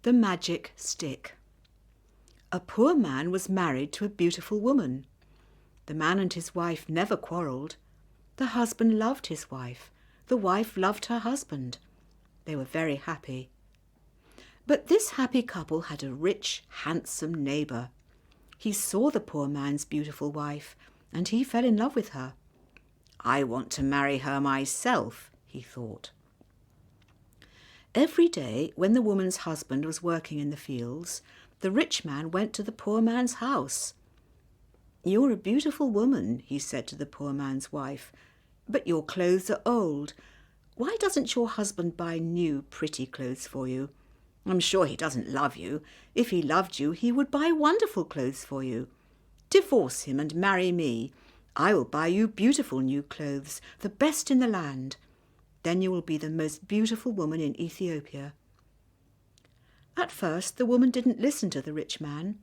The magic stick. A poor man was married to a beautiful woman. The man and his wife never quarrelled. The husband loved his wife. The wife loved her husband. They were very happy. But this happy couple had a rich, handsome neighbour. He saw the poor man's beautiful wife, and he fell in love with her. "I want to marry her myself," he thought. Every day, when the woman's husband was working in the fields, the rich man went to the poor man's house. "You're a beautiful woman," he said to the poor man's wife, "but your clothes are old. Why doesn't your husband buy new, pretty clothes for you? I'm sure he doesn't love you. If he loved you, he would buy wonderful clothes for you. Divorce him and marry me. I will buy you beautiful new clothes, the best in the land. Then you will be the most beautiful woman in Ethiopia." At first the woman didn't listen to the rich man,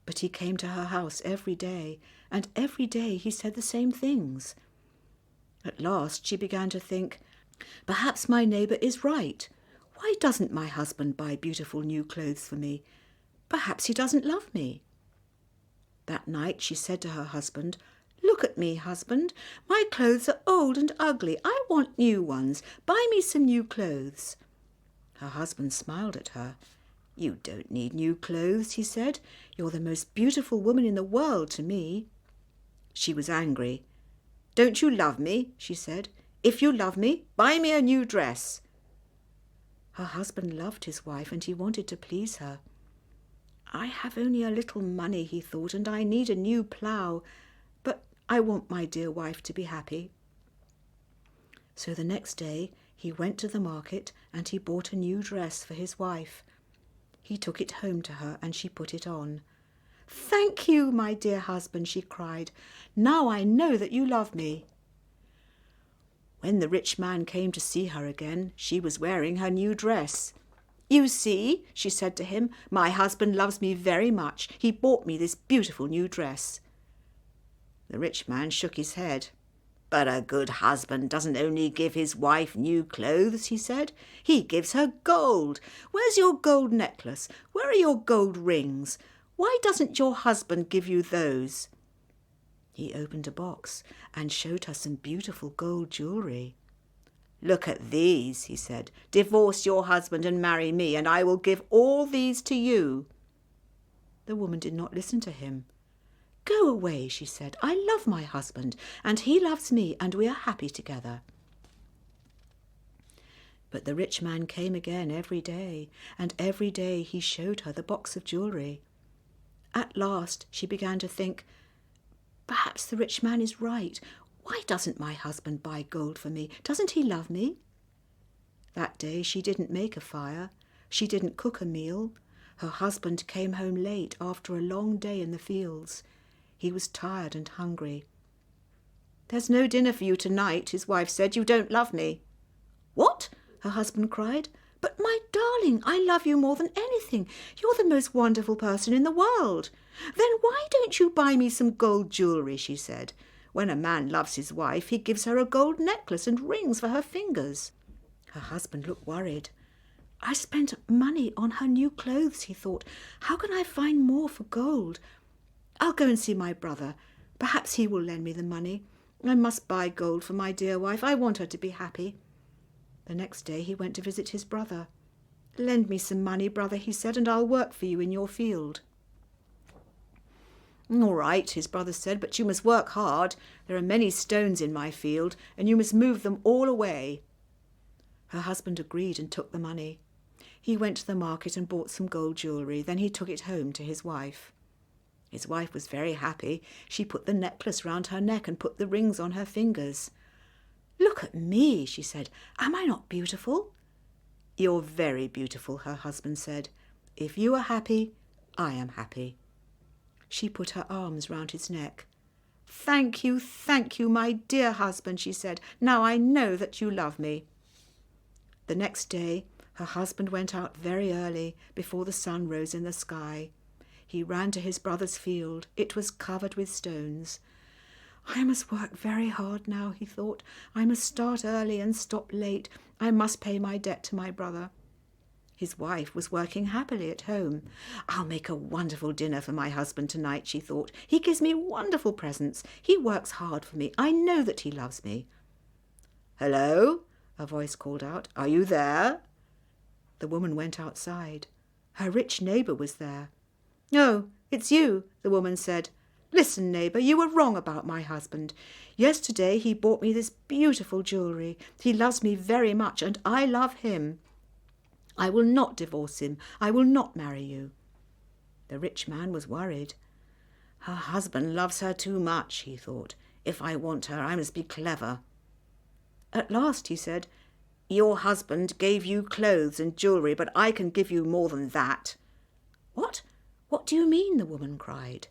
but he came to her house every day, and every day he said the same things. At last she began to think, "Perhaps my neighbour is right. Why doesn't my husband buy beautiful new clothes for me? Perhaps he doesn't love me." That night she said to her husband, "Look at me, husband. My clothes are old and ugly. I want new ones. Buy me some new clothes." Her husband smiled at her. "You don't need new clothes," he said. "You're the most beautiful woman in the world to me." She was angry. "Don't you love me?" she said. "If you love me, buy me a new dress." Her husband loved his wife and he wanted to please her. "I have only a little money," he thought, "and I need a new plough. But I want my dear wife to be happy." So the next day he went to the market and he bought a new dress for his wife. He took it home to her and she put it on. "Thank you, my dear husband," she cried. "Now I know that you love me." When the rich man came to see her again, she was wearing her new dress. "You see," she said to him, "my husband loves me very much. He bought me this beautiful new dress." The rich man shook his head. "But a good husband doesn't only give his wife new clothes," he said. "He gives her gold. Where's your gold necklace? Where are your gold rings? Why doesn't your husband give you those?" He opened a box and showed her some beautiful gold jewellery. "Look at these," he said. "Divorce your husband and marry me, and I will give all these to you." The woman did not listen to him. "Go away," she said. "I love my husband, and he loves me, and we are happy together." But the rich man came again every day, and every day he showed her the box of jewellery. At last she began to think, "Perhaps the rich man is right. Why doesn't my husband buy gold for me? Doesn't he love me?" That day she didn't make a fire. She didn't cook a meal. Her husband came home late after a long day in the fields. He was tired and hungry. "There's no dinner for you tonight," his wife said. "You don't love me." "What?" her husband cried. "But my darling, I love you more than anything. You're the most wonderful person in the world." "Then why don't you buy me some gold jewellery?" she said. "When a man loves his wife, he gives her a gold necklace and rings for her fingers." Her husband looked worried. "I spent money on her new clothes," he thought. "How can I find more for gold? I'll go and see my brother. Perhaps he will lend me the money. I must buy gold for my dear wife. I want her to be happy." The next day he went to visit his brother. "Lend me some money, brother," he said, "and I'll work for you in your field." "All right," his brother said, "but you must work hard. There are many stones in my field, and you must move them all away." Her husband agreed and took the money. He went to the market and bought some gold jewellery. Then he took it home to his wife. His wife was very happy. She put the necklace round her neck and put the rings on her fingers. "Look at me," she said. "Am I not beautiful?" "You're very beautiful," her husband said. "If you are happy, I am happy." She put her arms round his neck. thank you, my dear husband," she said. "Now I know that you love me." The next day her husband went out very early, before the sun rose in the sky. He ran to his brother's field. It was covered with stones. "I must work very hard now," he thought. "I must start early and stop late. I must pay my debt to my brother." His wife was working happily at home. I'll make a wonderful dinner for my husband tonight, she thought. He gives me wonderful presents. He works hard for me. I know that he loves me. Hello, a voice called out. Are you there? The woman went outside. Her rich neighbour was there. Oh, it's you, the woman said. Listen, neighbour, you were wrong about my husband. Yesterday he bought me this beautiful jewellery. He loves me very much, and I love him. I will not divorce him. I will not marry you. The rich man was worried. Her husband loves her too much, he thought. If I want her, I must be clever. At last he said, Your husband gave you clothes and jewellery, but I can give you more than that. What? What do you mean? The woman cried.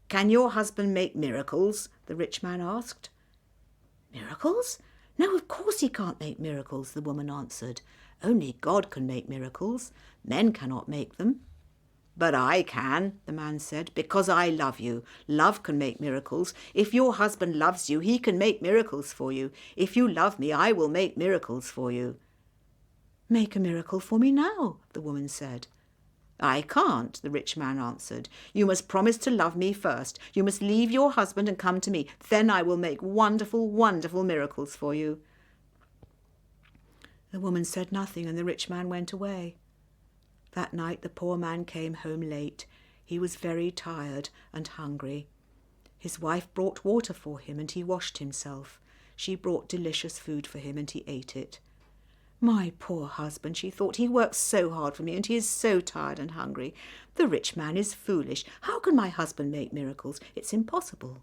Can your husband make miracles? The rich man asked. Miracles? No, of course he can't make miracles, the woman answered. Only God can make miracles. Men cannot make them. But I can, the man said, because I love you. Love can make miracles. If your husband loves you, he can make miracles for you. If you love me, I will make miracles for you. Make a miracle for me now, the woman said. I can't, the rich man answered. You must promise to love me first. You must leave your husband and come to me. Then I will make wonderful, wonderful miracles for you. The woman said nothing, and the rich man went away. That night the poor man came home late. He was very tired and hungry. His wife brought water for him, and he washed himself. She brought delicious food for him, and he ate it. My poor husband, she thought, he works so hard for me, and he is so tired and hungry. The rich man is foolish. How can my husband make miracles? It's impossible.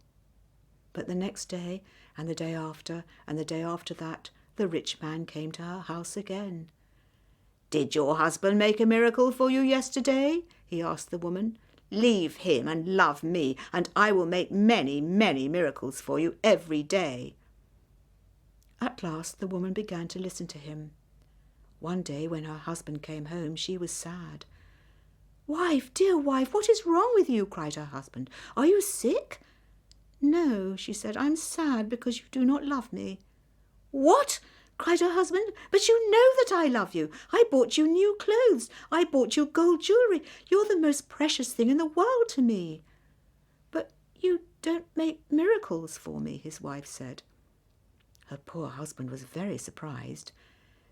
But the next day, and the day after, and the day after that, the rich man came to her house again. Did your husband make a miracle for you yesterday? He asked the woman. Leave him and love me, and I will make many, many miracles for you every day. At last the woman began to listen to him. One day when her husband came home, she was sad. Wife, dear wife, what is wrong with you? Cried her husband. Are you sick? No, she said, I'm sad because you do not love me. What? Cried her husband. But you know that I love you. I bought you new clothes. I bought you gold jewellery. You're the most precious thing in the world to me. But you don't make miracles for me, his wife said. Her poor husband was very surprised.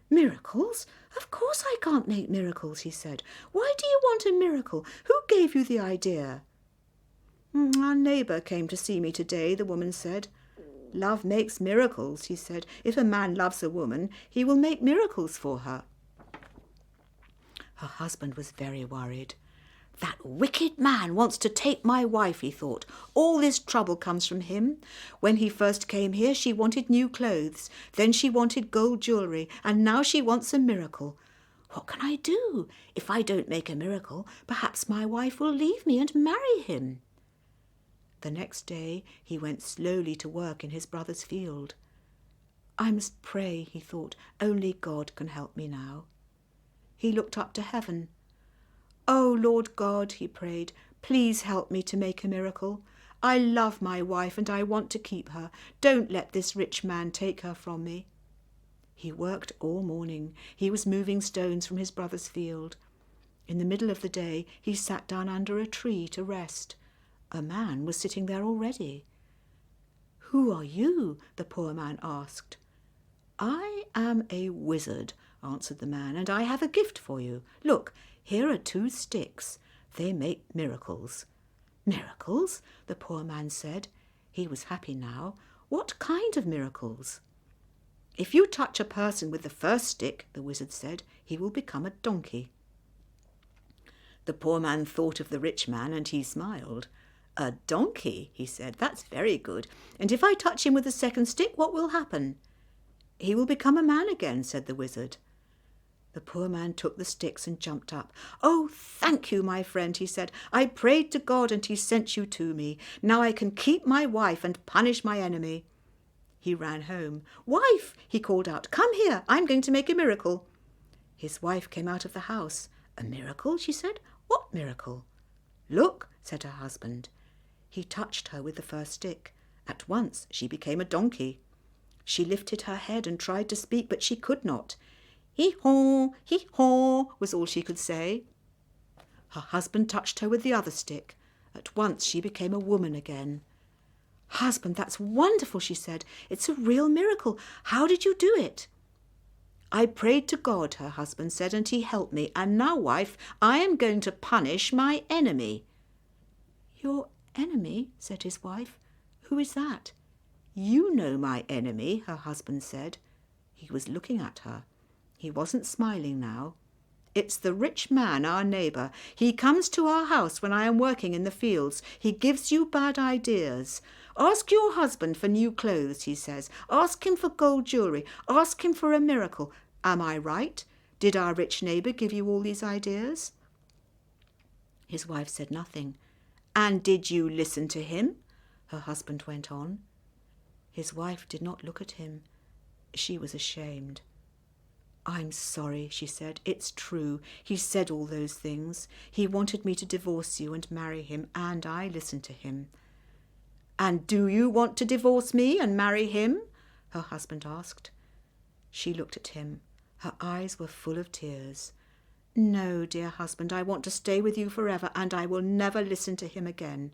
Miracles? Of course I can't make miracles, he said. Why do you want a miracle? Who gave you the idea? Our neighbour came to see me today, the woman said. Love makes miracles, he said. If a man loves a woman, he will make miracles for her. Her husband was very worried. That wicked man wants to take my wife, he thought. All this trouble comes from him. When he first came here, she wanted new clothes. Then she wanted gold jewellery, and now she wants a miracle. What can I do? If I don't make a miracle, perhaps my wife will leave me and marry him. The next day he went slowly to work in his brother's field. I must pray, he thought. Only God can help me now. He looked up to heaven. Oh, Lord God, he prayed, please help me to make a miracle. I love my wife and I want to keep her. Don't let this rich man take her from me. He worked all morning. He was moving stones from his brother's field. In the middle of the day he sat down under a tree to rest. A man was sitting there already. Who are you? The poor man asked. I am a wizard, answered the man, and I have a gift for you. Look, here are 2 sticks. They make miracles. Miracles? The poor man said. He was happy now. What kind of miracles? If you touch a person with the first stick, the wizard said, he will become a donkey. The poor man thought of the rich man and he smiled. A donkey, he said. That's very good. And if I touch him with the second stick, what will happen? He will become a man again, said the wizard. The poor man took the sticks and jumped up. Oh, thank you, my friend, he said. I prayed to God and he sent you to me. Now I can keep my wife and punish my enemy. He ran home. Wife, he called out, come here. I'm going to make a miracle. His wife came out of the house. A miracle, she said. What miracle? Look, said her husband. He touched her with the first stick. At once she became a donkey. She lifted her head and tried to speak, but she could not. Hee-haw, was all she could say. Her husband touched her with the other stick. At once she became a woman again. Husband, that's wonderful, she said. It's a real miracle. How did you do it? I prayed to God, her husband said, and he helped me. And now, wife, I am going to punish my enemy. Your enemy? Said his wife. Who is that? You know my enemy, her husband said. He was looking at her. He wasn't smiling now. It's the rich man, our neighbour. He comes to our house when I am working in the fields. He gives you bad ideas. Ask your husband for new clothes, he says. Ask him for gold jewellery. Ask him for a miracle. Am I right? Did our rich neighbour give you all these ideas? His wife said nothing. And did you listen to him? Her husband went on. His wife did not look at him. She was ashamed. I'm sorry, she said. It's true. He said all those things. He wanted me to divorce you and marry him, and I listened to him. And do you want to divorce me and marry him? Her husband asked. She looked at him. Her eyes were full of tears. No, dear husband, I want to stay with you forever, and I will never listen to him again.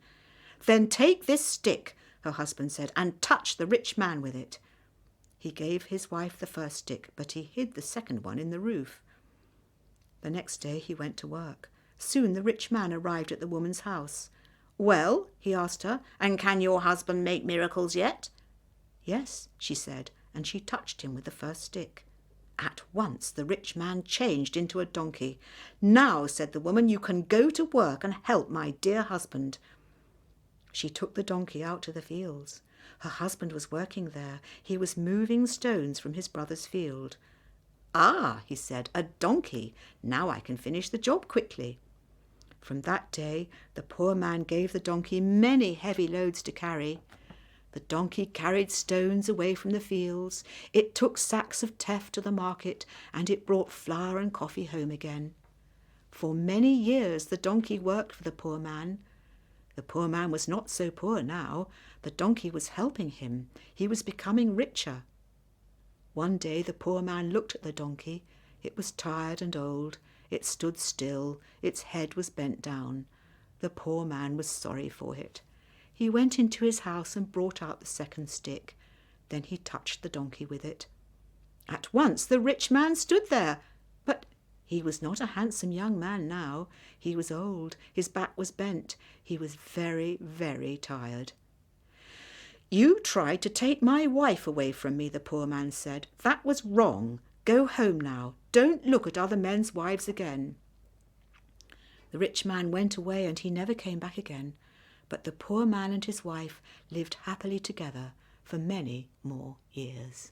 Then take this stick, her husband said, and touch the rich man with it. He gave his wife the first stick, but he hid the second one in the roof. The next day he went to work. Soon the rich man arrived at the woman's house. Well, he asked her, and can your husband make miracles yet? Yes, she said, and she touched him with the first stick. At once the rich man changed into a donkey. Now, said the woman, you can go to work and help my dear husband. She took the donkey out to the fields. Her husband was working there. He was moving stones from his brother's field. Ah, he said, a donkey. Now I can finish the job quickly. From that day, the poor man gave the donkey many heavy loads to carry. The donkey carried stones away from the fields. It took sacks of teff to the market, and it brought flour and coffee home again. For many years the donkey worked for the poor man. The poor man was not so poor now. The donkey was helping him. He was becoming richer. One day the poor man looked at the donkey. It was tired and old. It stood still. Its head was bent down. The poor man was sorry for it. He went into his house and brought out the second stick. Then he touched the donkey with it. At once the rich man stood there. But he was not a handsome young man now. He was old. His back was bent. He was very, very tired. You tried to take my wife away from me, the poor man said. That was wrong. Go home now. Don't look at other men's wives again. The rich man went away and he never came back again. But the poor man and his wife lived happily together for many more years.